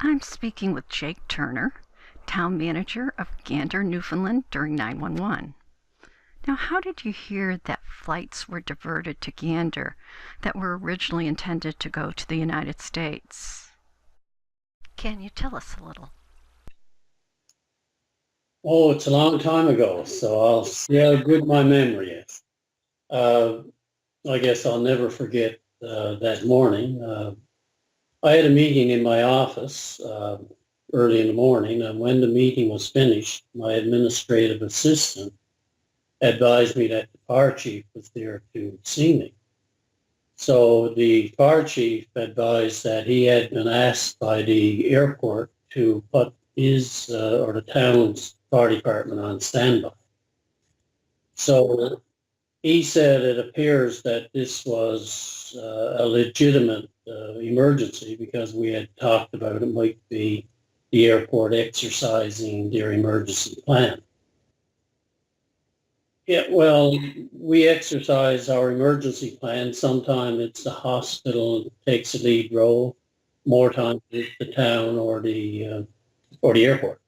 I'm speaking with Jake Garner, Town Manager of Gander Newfoundland during 911. Now, how did you hear that flights were diverted to Gander that were originally intended to go to the United States? Can you tell us a little? Oh, it's a long time ago, so I'll see how good my memory is. Uh, I guess I'll never forget that morning. I had a meeting in my office early in the morning, and when the meeting was finished, my administrative assistant advised me that the fire chief was there to see me. So the fire chief advised that he had been asked by the airport to put his or the town's fire department on standby. So he said it appears that this was a legitimate emergency because we had talked about it might be the airport exercising their emergency plan. Yeah, well, we exercise our emergency plan. Sometimes it's the hospital takes a lead role. More times it's the town or the airport.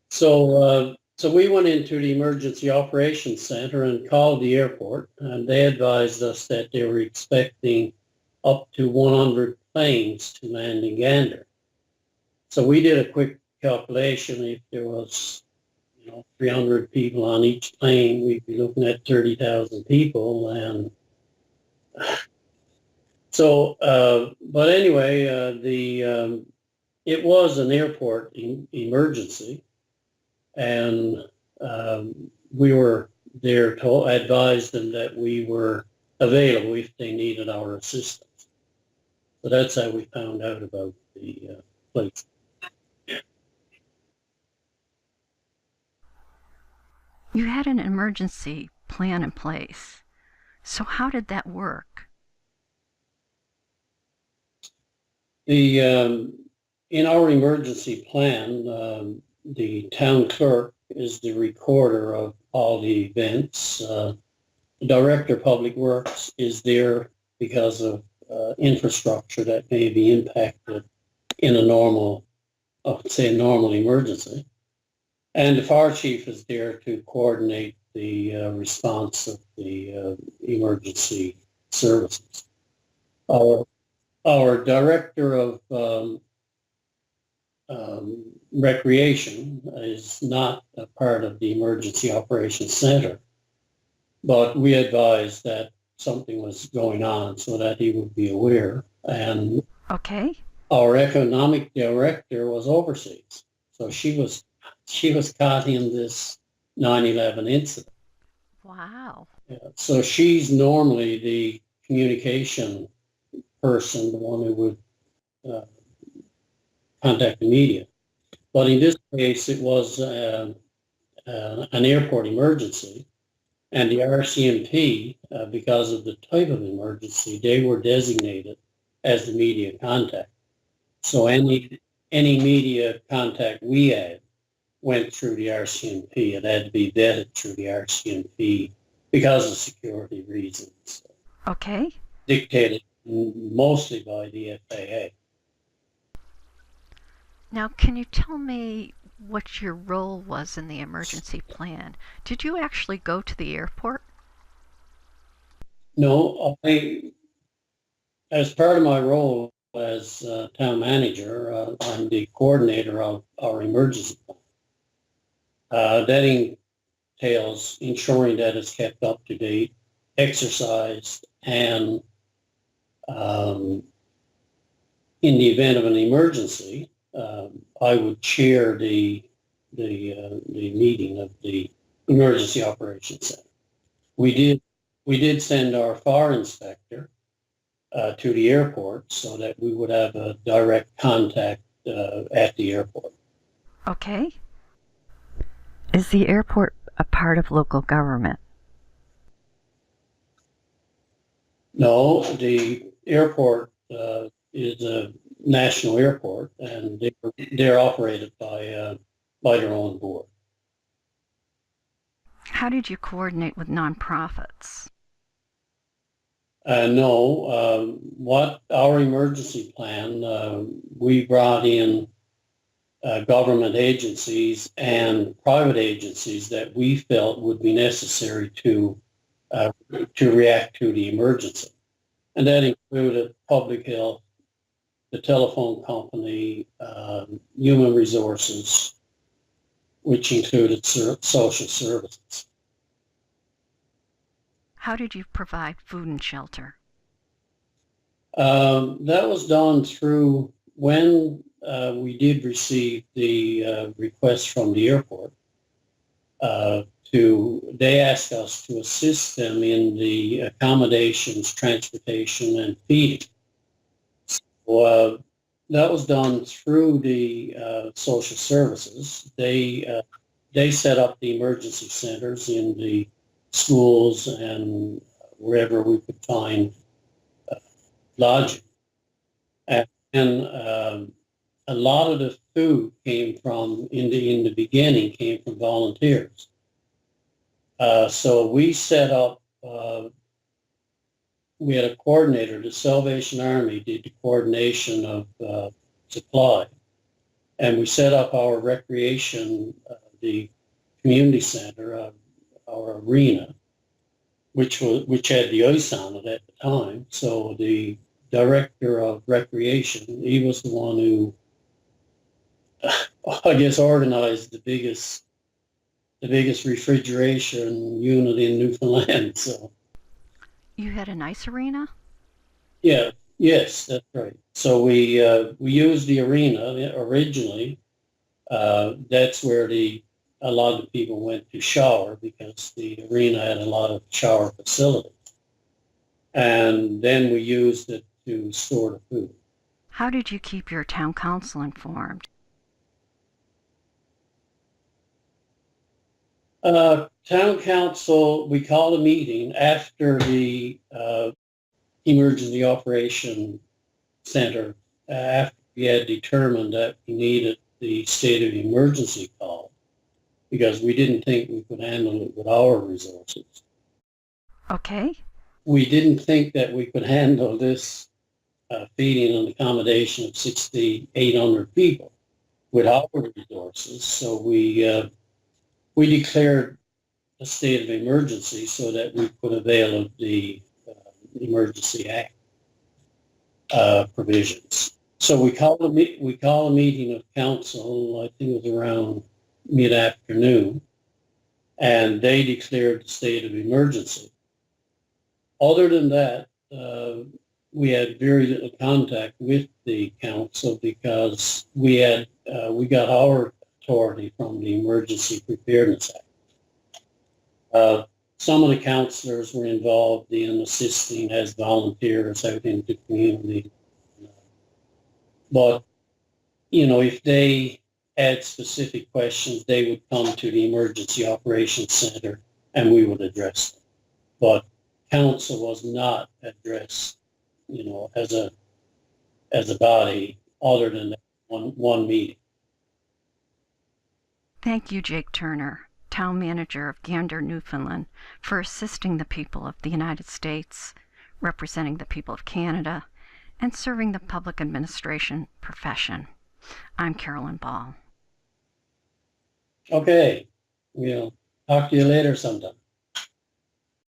So we went into the emergency operations center and called the airport, and they advised us that they were expecting up to 100 planes to land in Gander. So we did a quick calculation. If there was 300 people on each plane, we'd be looking at 30,000 people. And so, but anyway, it was an airport emergency, and we were there to advise them that we were available if they needed our assistance. So that's how we found out about the place. You had an emergency plan in place. So how did that work? In our emergency plan, the town clerk is the recorder of all the events. The director of public works is there because of infrastructure that may be impacted in a normal, I would say, normal emergency. And the fire chief is there to coordinate the response of the emergency services. Our, our director of recreation is not a part of the emergency operations center, but we advised that something was going on so that he would be aware. And Okay. our economic director was overseas, so she was caught in this 9/11 incident. Wow. Yeah. So she's normally the communication person, the one who would uh, contact the media. But in this case, it was an airport emergency, and the RCMP, because of the type of emergency, they were designated as the media contact. So any media contact we had went through the RCMP. It had to be vetted through the RCMP because of security reasons, Okay. dictated mostly by the FAA. Now, can you tell me what your role was in the emergency plan? Did you actually go to the airport? No, as part of my role as town manager, I'm the coordinator of our emergency plan. That entails ensuring that it's kept up to date, exercised, and in the event of an emergency, I would chair the meeting of the emergency operations center. We did send our fire inspector to the airport so that we would have a direct contact at the airport. Okay. Is the airport a part of local government? No, the airport is a national airport, and they're operated by their own board. How did you coordinate with nonprofits? No, what our emergency plan, we brought in government agencies and private agencies that we felt would be necessary to react to the emergency. And that included public health, the telephone company, human resources, which included social services. How did you provide food and shelter? That was done through when we did receive the request from the airport. They asked us to assist them in the accommodations, transportation, and feeding. So, that was done through the social services. They set up the emergency centers in the schools and wherever we could find lodging. And a lot of the food came from, in the beginning, came from volunteers. So we set up, we had a coordinator. The Salvation Army did the coordination of supply. And we set up our recreation, the community center, our arena, which had the ice on it at the time. So the director of recreation, he was the one who, I guess, organized the biggest refrigeration unit in Newfoundland. So You had an ice arena? yeah, yes, that's right. So we used the arena originally. That's where a lot of the people went to shower because the arena had a lot of shower facilities. And then we used it to store the food. How did you keep your town council informed? Town council, we called a meeting after the emergency operation center, after we had determined that we needed the state of emergency call, because we didn't think we could handle it with our resources. Okay. We didn't think that we could handle this feeding and accommodation of 6,800 people with our resources. So we declared a state of emergency so that we could avail of the Emergency Act provisions. So we called a meeting of council. I think it was around mid-afternoon, and they declared the state of emergency. Other than that, we had very little contact with the council because we got our authority from the Emergency Preparedness Act. Some of the councillors were involved in assisting as volunteers out in the community. But, if they had specific questions, they would come to the Emergency Operations Center and we would address them. But council was not addressed, as a body other than that one meeting. Thank you, Jake Turner, Town Manager of Gander, Newfoundland, for assisting the people of the United States, representing the people of Canada, and serving the public administration profession. I'm Carolyn Ball. Okay. We'll talk to you later sometime.